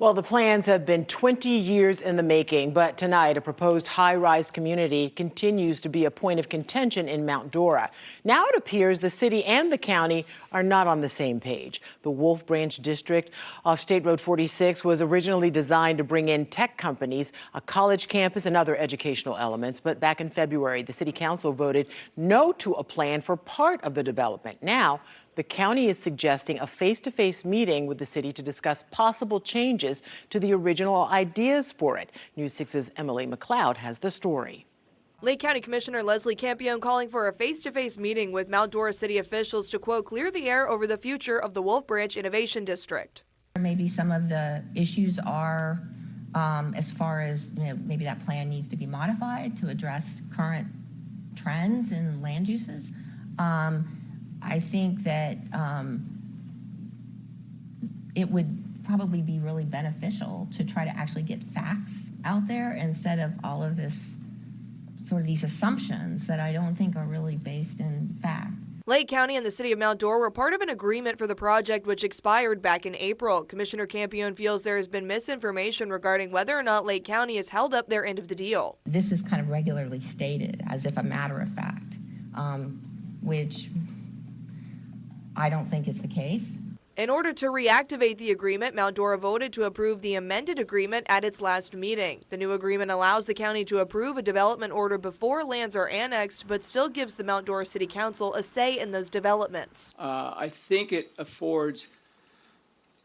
Well, the plans have been 20 years in the making, but tonight a proposed high-rise community continues to be a point of contention in Mount Dora. Now it appears the city and the county are not on the same page. The Wolf Branch district off State Road 46 was originally designed to bring in tech companies, a college campus, and other educational elements. But back in February, the city council voted no to a plan for part of the development. Now, the county is suggesting a face-to-face meeting with the city to discuss possible changes to the original ideas for it. News 6's Emily McLeod has the story. Lake County Commissioner Leslie Campione calling for a face-to-face meeting with Mount Dora city officials to, quote, clear the air over the future of the Wolf Branch Innovation District. Maybe some of the issues are as far as, maybe that plan needs to be modified to address current trends in land uses. I think that it would probably be really beneficial to try to actually get facts out there instead of all of this sort of these assumptions that I don't think are really based in fact. Lake County and the city of Mount Dora were part of an agreement for the project which expired back in April. Commissioner Campione feels there has been misinformation regarding whether or not Lake County has held up their end of the deal. This is kind of regularly stated as if a matter of fact, which I don't think is the case. In order to reactivate the agreement, Mount Dora voted to approve the amended agreement at its last meeting. The new agreement allows the county to approve a development order before lands are annexed, but still gives the Mount Dora City Council a say in those developments. I think it affords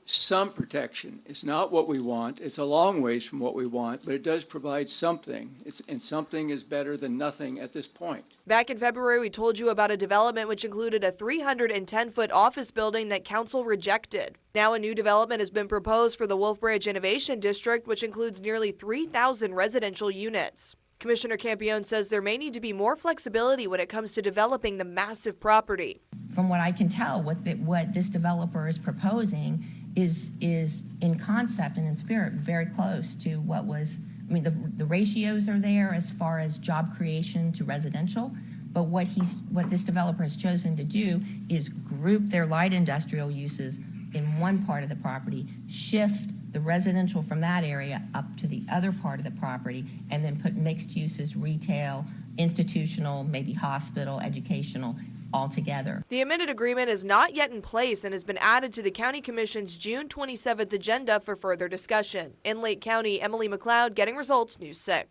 some protection. It's not what we want. It's a long ways from what we want, but it does provide something. And something is better than nothing at this point. Back in February, we told you about a development which included a 310-foot office building that council rejected. Now a new development has been proposed for the Wolf Branch Innovation District, which includes nearly 3,000 residential units. Commissioner Campione says there may need to be more flexibility when it comes to developing the massive property. From what I can tell, what this developer is proposing is in concept and in spirit very close to what was, the ratios are there as far as job creation to residential, but what this developer has chosen to do is group their light industrial uses in one part of the property, shift the residential from that area up to the other part of the property, and then put mixed uses, retail, institutional, maybe hospital, educational, all together. The amended agreement is not yet in place and has been added to the County Commission's June 27th agenda for further discussion. In Lake County, Emily McLeod, Getting Results, News 6.